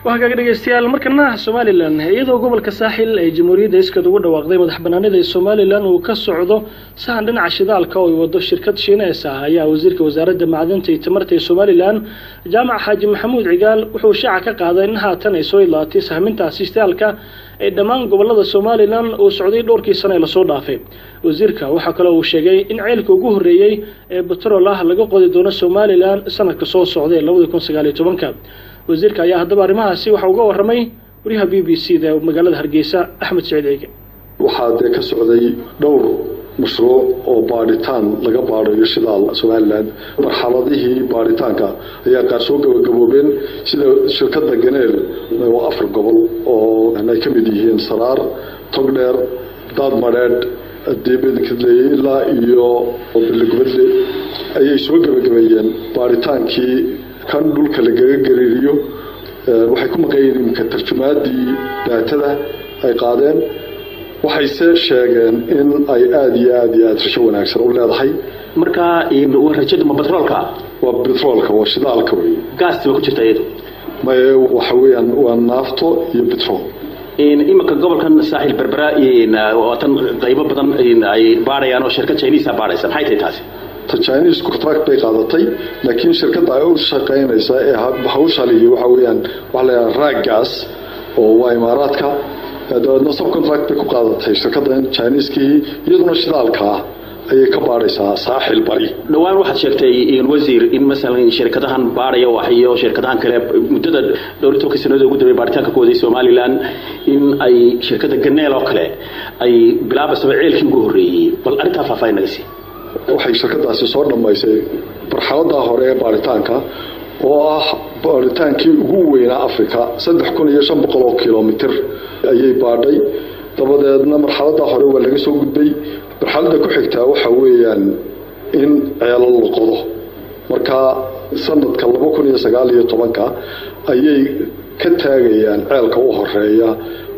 وهكذا dhageystayaal markana Soomaaliland iyadoo gobolka saaxil ay jamhuuriyadda iska ugu dhawaaqday madaxbannaanida Soomaaliland uu ka socdo sahan dhinaca shidaalka oo wado shirkad Shiineys ah ayaa wasiirka wasaaradda macdanta iyo tamarta ee Soomaaliland Jaamac Xaaji Maxamuud Cigaal wuxuu shaaca ka qaaday in haatan ay soo ilaatay sahmintaasi shidaalka ee dhammaan gobolada Soomaaliland oo socday dhowrkii sano la soo dhaafay wasiirka waxa kale uu sheegay in ceelka ugu horeeyay ee petrol ah laga qodi doono Soomaaliland sanadka soo socday 2019 wasiirka ayaa hadaba arrimahaasi waxa uga waramay wariyaha BBC-da magaalada Hargeysa Axmed Saciid Eege waxaa ka socday dhowr mashruuc oo baaritaan laga baarayo shidaal Soomaaliland marxaladihii baaritaanka ayaa qaar soo gabagaboobeen sida shirkadda Ganeel oo afar gobol oo ay ka mid yihiin Saraar, Togdheer, Daadmareed, Deebankadley ilaa iyo Bilgubadle ayay soo gabagabeeyeen baaritaankii kan dhulka laga gariiriyo waxay ku maqaayeen ka tarjumaadii daatada ay qaadeen waxay sheegeen in ay aad iyo aad rasho wanaagsan u leedahay marka rajada ma petrolka waa shidaalka way gaas ku jirta iyadu ma waxa weeyaan waa naafto iyo petrol imika gobolkan saaxil berbera watan qaybo badan ay baarayaan oo shirkad Chinese baaraysa maxay tahay taasi Chinese contract bay qaadatay laakiin shirkadda ay u shaqeynaysa ee hawshaligi waxa weeyaan wax la raag gas oo waa Imaaraadka dadna subcontract bay ku qaadatay shirkadda Chinese-kii iyaduna shidaalka ayay ka baaraysaa saaxil bari dhawaan waxaad sheegtay in wasiir in masalan shirkadahan baarayo waxyo shirkadahan kale muddada dhowritoodka sanadooda ugu dambeeyay baaritaanka ku waday Soomaaliland in ay shirkadda Ganeel oo kale ay bilaabayso ceelkii ugu horeeyay bal arinta faahfaahinaysi waxay shirkadaasi soo dhameysay marxaladda hore ee baaritaanka oo ah baaritaankii ugu weynaa Afrika 3500 kilomitir ayay baadhay dabadeedna marxaladda hore waa laga soo gudbay marxaladda ku xigtaa waxa weeyaan in ceelal la qodo marka sanadka 2019 ayay ka taagayaan ceelka u horeeya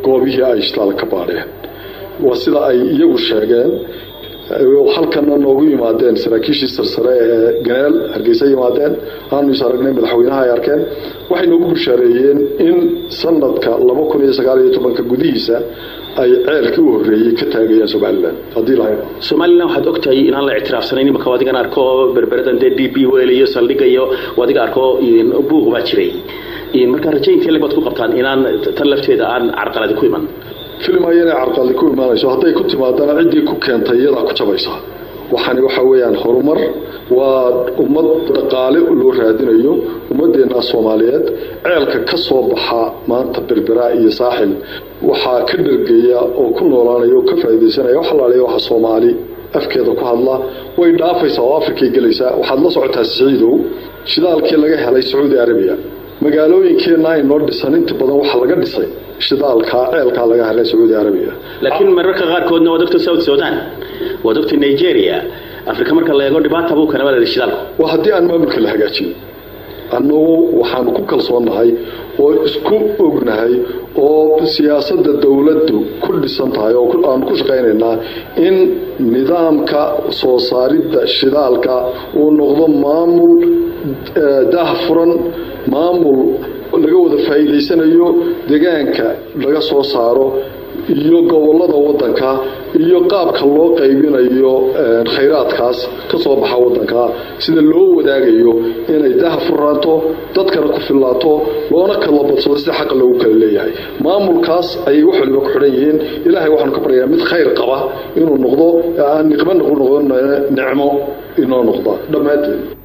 goobihii ay shidaalka ka baadheen waa sida ay iyagu sheegeen halkan noogu yimaadeen saraakiishii sarsare ee Ganeel Hargeysa yimaadeen aanu aragnay madaxweynaha ay arkeen waxay noogu bushaareeyeen in sanadka 2019 gudihiisa ay ceelkii u horeeyay ka taagayaan Soomaaliland hadii la hayo Soomaaliland waxaad ogtahay inaan la ictiraafsanayn imika wadigan arko berberadan DP weel iyo saldhigayo wadiga arko buuq baa jiray marka rajayntii laga ku qabtaan inaan tan lafteeda aan carqalad ku iman film ayay carqalad ku imaanayso haday ku timaadana cidii ku keentay iyada ku jabaysa waxani waxa weeyaan horumar waa ummad dhaqaale loo raadinayo ummadeena Soomaaliyeed ceelka ka soo baxa maanta berbera iyo saaxil waxa ka dhalgeeya oo ku noolaanayo ka faa'iideysanaya wax laaleeyo waxa Soomaali afkeeda ku hadla way dhaafaysaa oo Afrika galaysa waxaad la socotaa Saciidow shidaalkii laga helay Saudi Arabia magaalooyinkeena ay noo dhisan inta badan waxa laga dhisay shidaalka ceelka laga helay Saudi Arabia laakiin mararka qaar koodna waa dadka South Sudan waa dadka Nigeria Afrika marka la eego dhibaato buu kana wada shidaalka waa hadii aan maamulka la hagaajiyo anoo waxaan ku kalsoonahay oo isku ognahay oo siyaasadda dawladdu ku dhisan tahay oo aan ku shaqeynaa in nidaamka soo saaridda shidaalka uu noqdo maamul daahfuran maamul laga wada faa'iideysanayo deegaanka laga soo saaro iyo gobolada wadanka iyo qaabka loo qaybinayo khayraadkaas ka soo baxa wadanka sida loo wadaagayo inay daahfuraato dadkana ku filaato loona kala badsado si xaq loogu kala leeyahay maamulkaas ay wax walba ku xiran yihiin ilaahay waxaan ka baryaa mid khayr qaba inuu noqdo aan niqmo noqdo nicmo inoo noqdo dhamaanteed